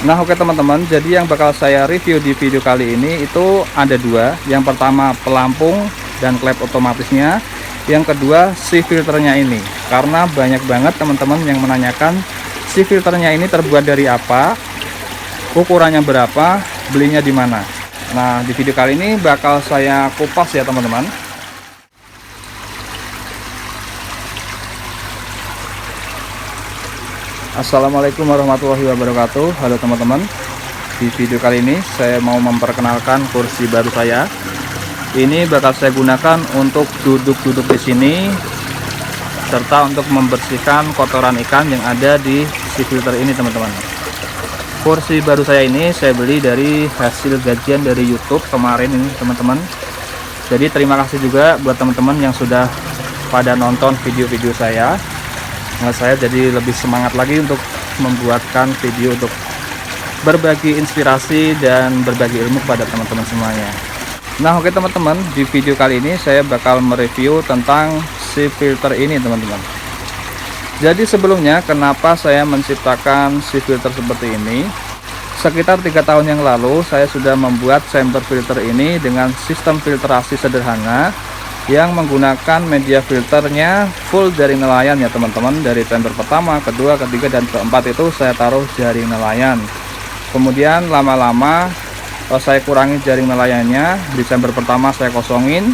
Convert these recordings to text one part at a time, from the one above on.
Nah oke teman-teman, jadi yang bakal saya review di video kali ini itu ada dua. Yang pertama pelampung dan klep otomatisnya, yang kedua si filternya ini. Karena banyak banget teman-teman yang menanyakan si filternya ini terbuat dari apa, ukurannya berapa, belinya di mana. Nah di video kali ini bakal saya kupas ya teman-teman. Assalamualaikum warahmatullahi wabarakatuh. Halo teman-teman, di video kali ini saya mau memperkenalkan kursi baru saya. Ini bakal saya gunakan untuk duduk-duduk di sini, serta untuk membersihkan kotoran ikan yang ada di si filter ini teman-teman. Kursi baru saya ini saya beli dari hasil gajian dari YouTube kemarin ini teman-teman. Jadi terima kasih juga buat teman-teman yang sudah pada nonton video-video saya. Nah, saya jadi lebih semangat lagi untuk membuatkan video untuk berbagi inspirasi dan berbagi ilmu kepada teman-teman semuanya. Nah oke teman-teman, di video kali ini saya bakal mereview tentang si filter ini teman-teman. Jadi sebelumnya kenapa saya menciptakan si filter seperti ini? Sekitar 3 tahun yang lalu saya sudah membuat chamber filter ini dengan sistem filtrasi sederhana yang menggunakan media filternya full jaring nelayan ya teman-teman. Dari chamber pertama, kedua, ketiga, dan keempat itu saya taruh jaring nelayan. Kemudian lama-lama saya kurangi jaring nelayannya. Di chamber pertama saya kosongin,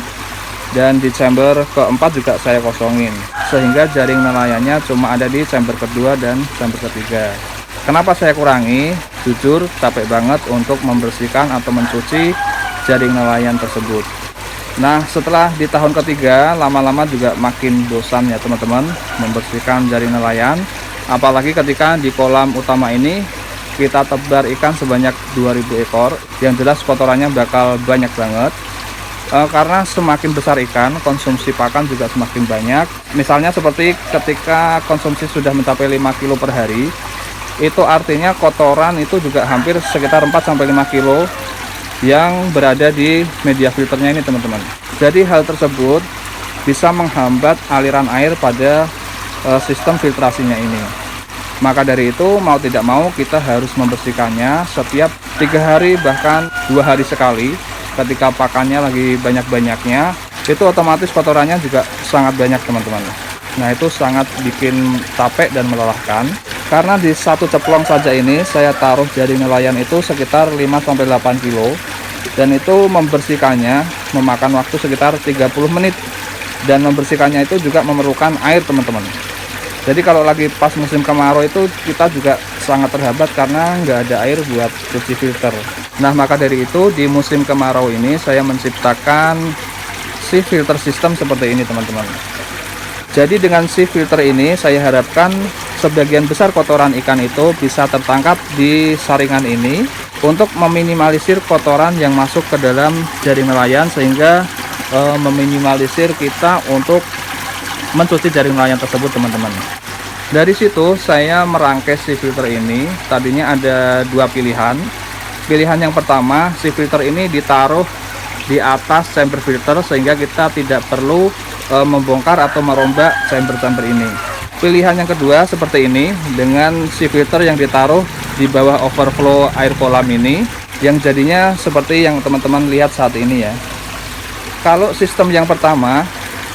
dan di chamber keempat juga saya kosongin, sehingga jaring nelayannya cuma ada di chamber kedua dan chamber ketiga. Kenapa saya kurangi? Jujur capek banget untuk membersihkan atau mencuci jaring nelayan tersebut. Nah setelah di tahun ketiga lama-lama juga makin bosan ya teman-teman membersihkan jaring nelayan, apalagi ketika di kolam utama ini kita tebar ikan sebanyak 2000 ekor, yang jelas kotorannya bakal banyak banget. Karena semakin besar ikan, konsumsi pakan juga semakin banyak. Misalnya seperti ketika konsumsi sudah mencapai 5 kilo per hari, itu artinya kotoran itu juga hampir sekitar 4-5 kilo yang berada di media filternya ini teman-teman. Jadi hal tersebut bisa menghambat aliran air pada sistem filtrasinya ini. Maka dari itu mau tidak mau kita harus membersihkannya setiap 3 hari bahkan 2 hari sekali. Ketika pakannya lagi banyak-banyaknya, itu otomatis kotorannya juga sangat banyak teman-teman. Nah itu sangat bikin capek dan melelahkan. Karena di satu ceplong saja ini saya taruh jaring nelayan itu sekitar 5-8 kilo, dan itu membersihkannya memakan waktu sekitar 30 menit, dan membersihkannya itu juga memerlukan air teman-teman. Jadi kalau lagi pas musim kemarau itu kita juga sangat terhambat karena nggak ada air buat cuci filter. Nah maka dari itu di musim kemarau ini saya menciptakan si filter sistem seperti ini teman-teman. Jadi dengan si filter ini saya harapkan sebagian besar kotoran ikan itu bisa tertangkap di saringan ini untuk meminimalisir kotoran yang masuk ke dalam jaring nelayan, sehingga meminimalisir kita untuk mencuci jaring nelayan tersebut teman-teman. Dari situ saya merangkai si filter ini. Tadinya ada dua pilihan. Pilihan yang pertama, si filter ini ditaruh di atas chamber filter sehingga kita tidak perlu membongkar atau merombak chamber-chamber ini. Pilihan yang kedua seperti ini, dengan si filter yang ditaruh di bawah overflow air kolam ini, yang jadinya seperti yang teman-teman lihat saat ini ya. Kalau sistem yang pertama,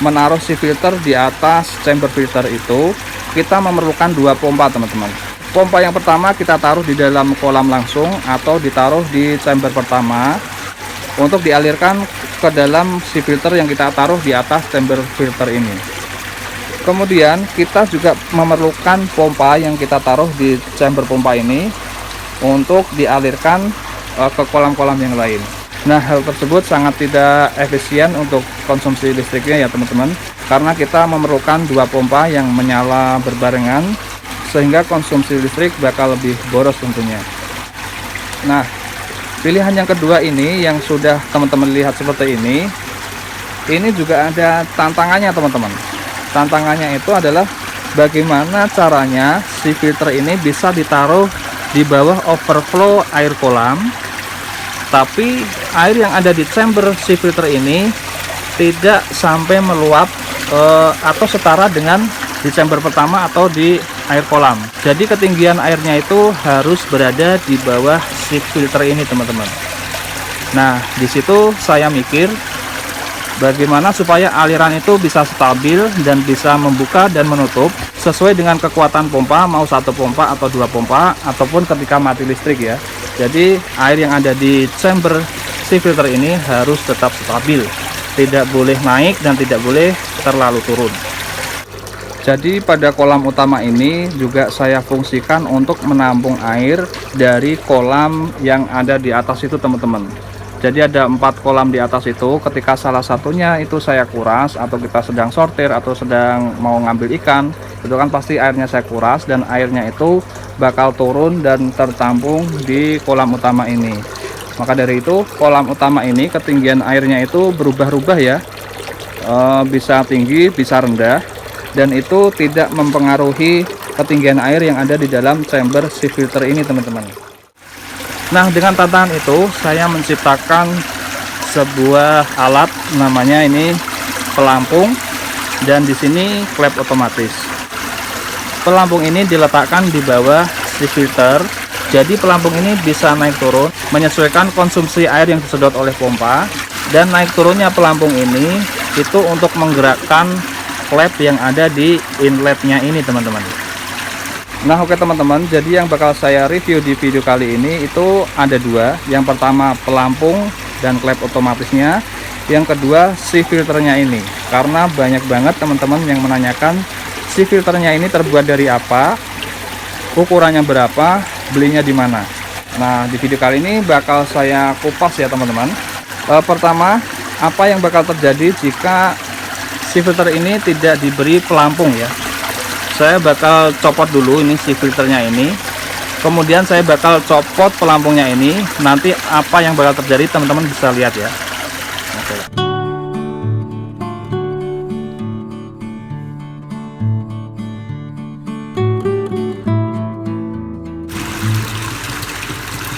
menaruh si filter di atas chamber filter itu, kita memerlukan dua pompa teman-teman. Pompa yang pertama kita taruh di dalam kolam langsung atau ditaruh di chamber pertama untuk dialirkan ke dalam si filter yang kita taruh di atas chamber filter ini. Kemudian kita juga memerlukan pompa yang kita taruh di chamber pompa ini untuk dialirkan ke kolam-kolam yang lain. Nah hal tersebut sangat tidak efisien untuk konsumsi listriknya ya teman-teman, karena kita memerlukan dua pompa yang menyala berbarengan sehingga konsumsi listrik bakal lebih boros tentunya. Nah pilihan yang kedua ini yang sudah teman-teman lihat seperti ini juga ada tantangannya teman-teman. Tantangannya itu adalah bagaimana caranya si filter ini bisa ditaruh di bawah overflow air kolam, tapi air yang ada di chamber si filter ini tidak sampai meluap atau setara dengan di chamber pertama atau di air kolam. Jadi ketinggian airnya itu harus berada di bawah si filter ini teman-teman. Nah di situ saya mikir bagaimana supaya aliran itu bisa stabil dan bisa membuka dan menutup sesuai dengan kekuatan pompa, mau satu pompa atau dua pompa, ataupun ketika mati listrik ya. Jadi air yang ada di chamber si filter ini harus tetap stabil, tidak boleh naik dan tidak boleh terlalu turun. Jadi pada kolam utama ini juga saya fungsikan untuk menampung air dari kolam yang ada di atas itu teman-teman. Jadi ada 4 kolam di atas itu, ketika salah satunya itu saya kuras atau kita sedang sortir atau sedang mau ngambil ikan, itu kan pasti airnya saya kuras dan airnya itu bakal turun dan tertampung di kolam utama ini. Maka dari itu kolam utama ini ketinggian airnya itu berubah-ubah ya, bisa tinggi bisa rendah, dan itu tidak mempengaruhi ketinggian air yang ada di dalam chamber si filter ini teman-teman. Nah dengan tantangan itu saya menciptakan sebuah alat, namanya ini pelampung, dan di sini klep otomatis. Pelampung ini diletakkan di bawah si filter, jadi pelampung ini bisa naik turun menyesuaikan konsumsi air yang disedot oleh pompa. Dan naik turunnya pelampung ini itu untuk menggerakkan klep yang ada di inletnya ini teman-teman. Nah oke teman-teman, jadi yang bakal saya review di video kali ini itu ada 2. Yang pertama pelampung dan klep otomatisnya, yang kedua si filternya ini. Karena banyak banget teman-teman yang menanyakan si filternya ini terbuat dari apa, ukurannya berapa, belinya di mana. Nah di video kali ini bakal saya kupas ya teman-teman. Pertama, apa yang bakal terjadi jika si filter ini tidak diberi pelampung ya. Saya bakal copot dulu ini si filternya ini, kemudian saya bakal copot pelampungnya ini. Nanti apa yang bakal terjadi teman-teman bisa lihat ya. Oke.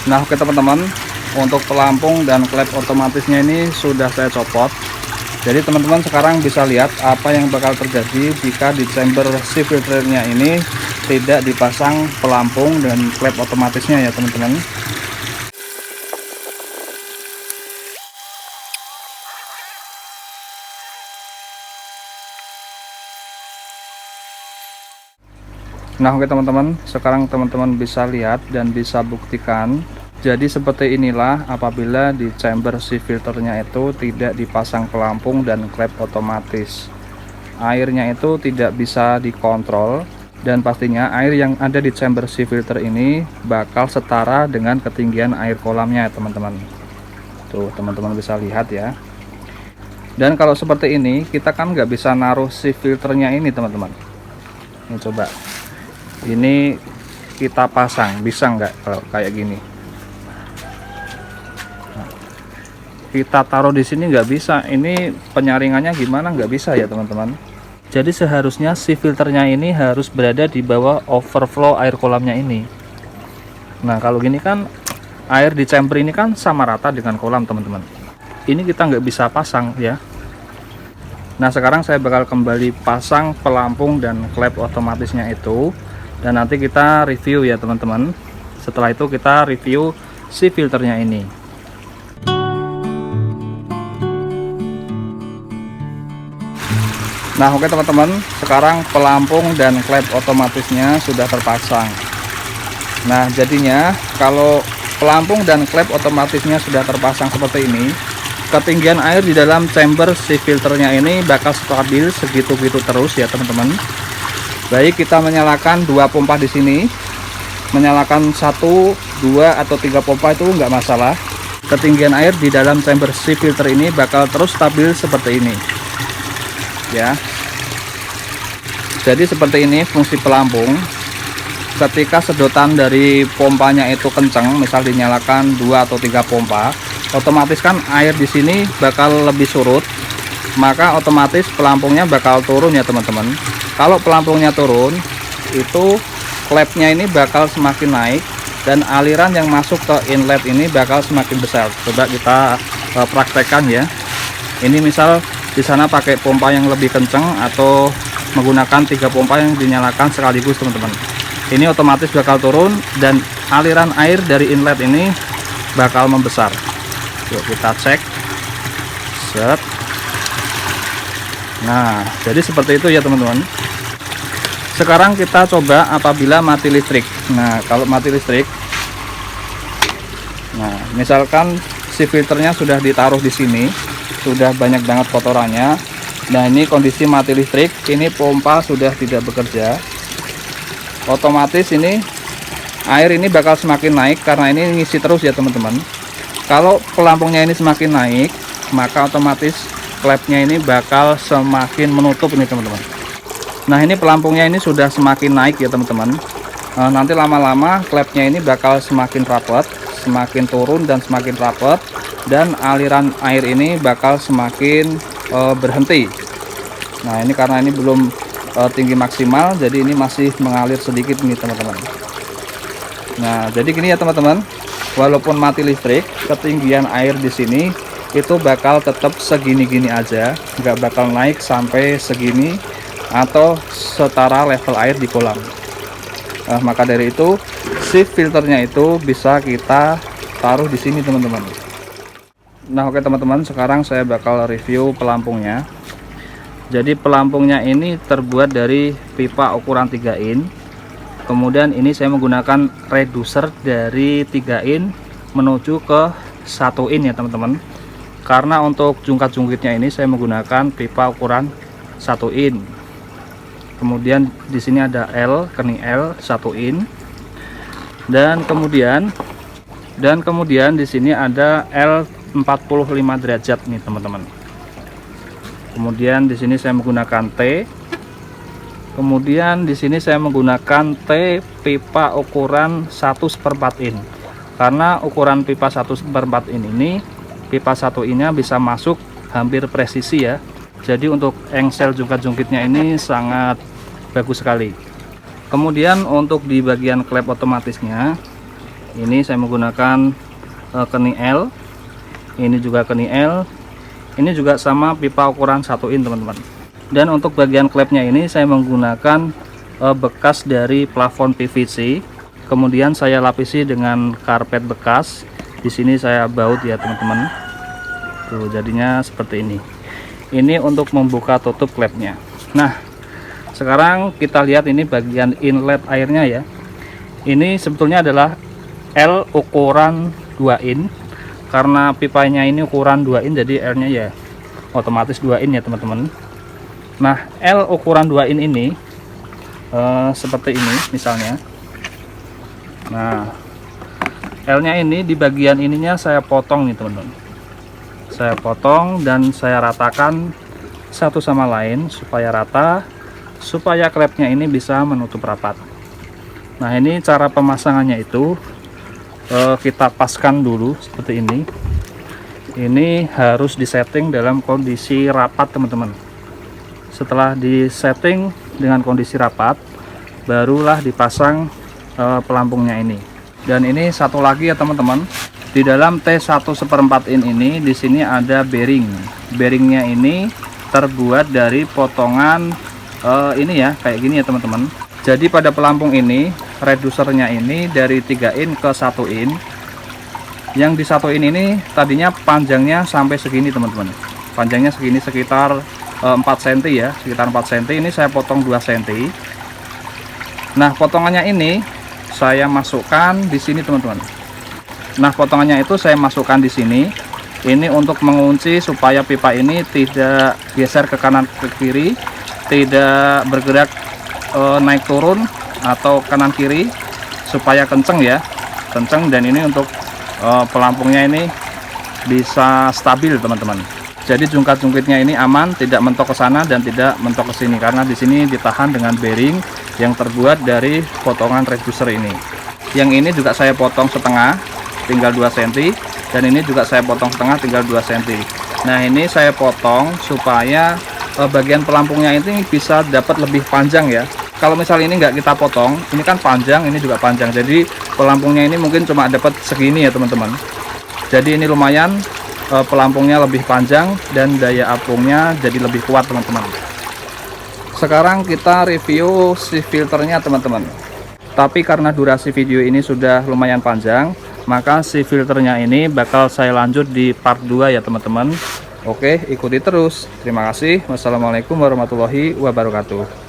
Nah oke teman-teman, untuk pelampung dan klep otomatisnya ini sudah saya copot. Jadi teman-teman sekarang bisa lihat apa yang bakal terjadi jika di chamber si filternya ini tidak dipasang pelampung dan klep otomatisnya ya teman-teman. Nah oke teman-teman, sekarang teman-teman bisa lihat dan bisa buktikan. Jadi seperti inilah apabila di chamber si filternya itu tidak dipasang pelampung dan klep otomatis. Airnya itu tidak bisa dikontrol, dan pastinya air yang ada di chamber si filter ini bakal setara dengan ketinggian air kolamnya ya teman-teman. Tuh teman-teman bisa lihat ya. Dan kalau seperti ini kita kan nggak bisa naruh si filternya ini teman-teman. Ini coba, ini kita pasang, bisa nggak kalau kayak gini? Kita taruh di sini nggak bisa, ini penyaringannya gimana, nggak bisa ya teman-teman. Jadi seharusnya si filternya ini harus berada di bawah overflow air kolamnya ini. Nah kalau gini kan air di chamber ini kan sama rata dengan kolam teman-teman. Ini kita nggak bisa pasang ya. Nah sekarang saya bakal kembali pasang pelampung dan klep otomatisnya itu, dan nanti kita review ya teman-teman. Setelah itu kita review si filternya ini. Nah oke teman-teman, sekarang pelampung dan klep otomatisnya sudah terpasang. Nah jadinya kalau pelampung dan klep otomatisnya sudah terpasang seperti ini, ketinggian air di dalam chamber si filternya ini bakal stabil segitu-gitu terus ya teman-teman. Baik kita menyalakan 2 pompa di sini, menyalakan 1, 2 atau 3 pompa itu nggak masalah. Ketinggian air di dalam chamber si filter ini bakal terus stabil seperti ini ya. Jadi seperti ini fungsi pelampung. Ketika sedotan dari pompanya itu kencang, misal dinyalakan 2 atau 3 pompa, otomatis kan air di sini bakal lebih surut, maka otomatis pelampungnya bakal turun ya teman-teman. Kalau pelampungnya turun, itu klepnya ini bakal semakin naik dan aliran yang masuk ke inlet ini bakal semakin besar. Coba kita praktekkan ya. Ini misal di sana pakai pompa yang lebih kencang atau menggunakan 3 pompa yang dinyalakan sekaligus teman-teman. Ini otomatis bakal turun dan aliran air dari inlet ini bakal membesar. Yuk kita cek. Set. Nah, jadi seperti itu ya teman-teman. Sekarang kita coba apabila mati listrik. Nah, kalau mati listrik, nah misalkan si filternya sudah ditaruh di sini, sudah banyak banget kotorannya. Nah, ini kondisi mati listrik, ini pompa sudah tidak bekerja. Otomatis ini air ini bakal semakin naik karena ini ngisi terus ya teman-teman. Kalau pelampungnya ini semakin naik, maka otomatis klepnya ini bakal semakin menutup ini teman-teman. Nah, ini pelampungnya ini sudah semakin naik ya teman-teman. Nanti lama-lama klepnya ini bakal semakin rapat, semakin turun dan semakin rapat, dan aliran air ini bakal semakin berhenti. Nah, ini karena ini belum tinggi maksimal, jadi ini masih mengalir sedikit nih teman-teman. Nah, jadi gini ya teman-teman, walaupun mati listrik, ketinggian air di sini itu bakal tetap segini-gini aja, nggak bakal naik sampai segini atau setara level air di kolam. Maka dari itu si filternya itu bisa kita taruh di sini teman-teman. Nah, oke teman-teman, sekarang saya bakal review pelampungnya. Jadi pelampungnya ini terbuat dari pipa ukuran 3 in. Kemudian ini saya menggunakan reducer dari 3 in menuju ke 1 in ya teman-teman. Karena untuk jungkat-jungkitnya ini saya menggunakan pipa ukuran 1 in. Kemudian di sini ada L, kening L 1 in. Dan kemudian di sini ada L 45 derajat nih teman-teman. Kemudian di sini saya menggunakan T. Kemudian di sini saya menggunakan T pipa ukuran 1/4 in. Karena ukuran pipa 1/4 in ini, pipa 1 innya bisa masuk hampir presisi ya. Jadi untuk engsel jungkat-jungkitnya ini sangat bagus sekali. Kemudian untuk di bagian klep otomatisnya, ini saya menggunakan kening L. Ini juga kening L. Ini juga sama pipa ukuran 1 in teman-teman. Dan untuk bagian klepnya ini saya menggunakan bekas dari plafon PVC. Kemudian saya lapisi dengan karpet bekas. Di sini saya baut ya teman-teman. Tuh jadinya seperti ini. Ini untuk membuka tutup klepnya. Nah, sekarang kita lihat ini bagian inlet airnya ya. Ini sebetulnya adalah L ukuran 2 in. Karena pipanya ini ukuran 2 in, jadi L nya ya otomatis 2 in ya teman-teman. Nah, L ukuran 2 in ini seperti ini misalnya. Nah, L nya ini di bagian ininya saya potong nih teman-teman. Saya potong dan saya ratakan satu sama lain supaya rata, supaya klepnya ini bisa menutup rapat. Nah, ini cara pemasangannya itu kita paskan dulu seperti ini. Ini harus disetting dalam kondisi rapat teman-teman. Setelah disetting dengan kondisi rapat, barulah dipasang pelampungnya ini. Dan ini satu lagi ya teman-teman, di dalam T1/4 in ini di sini ada bearing. Bearingnya ini terbuat dari potongan ini ya, kayak gini ya teman-teman. Jadi pada pelampung ini, redusernya ini dari 3 in ke 1 in. Yang di 1 in ini tadinya panjangnya sampai segini teman-teman. Panjangnya segini sekitar 4 cm ya, sekitar 4 cm. Ini saya potong 2 cm. Nah, potongannya ini saya masukkan di sini teman-teman. Nah, potongannya itu saya masukkan di sini. Ini untuk mengunci supaya pipa ini tidak geser ke kanan ke kiri, tidak bergerak naik turun atau kanan kiri, supaya kenceng ya, kenceng. Dan ini untuk pelampungnya ini bisa stabil teman-teman. Jadi jungkat-jungkitnya ini aman, tidak mentok ke sana dan tidak mentok ke sini, karena di sini ditahan dengan bearing yang terbuat dari potongan reducer ini. Yang ini juga saya potong setengah, tinggal 2 cm, dan ini juga saya potong setengah, tinggal 2 cm. Nah, ini saya potong supaya bagian pelampungnya ini bisa dapat lebih panjang ya. Kalau misalnya ini nggak kita potong, ini kan panjang, ini juga panjang, jadi pelampungnya ini mungkin cuma dapat segini ya teman-teman. Jadi ini lumayan, pelampungnya lebih panjang dan daya apungnya jadi lebih kuat teman-teman. Sekarang kita review si filternya teman-teman. Tapi karena durasi video ini sudah lumayan panjang, maka si filternya ini bakal saya lanjut di part 2 ya teman-teman. Oke, ikuti terus. Terima kasih. Wassalamualaikum warahmatullahi wabarakatuh.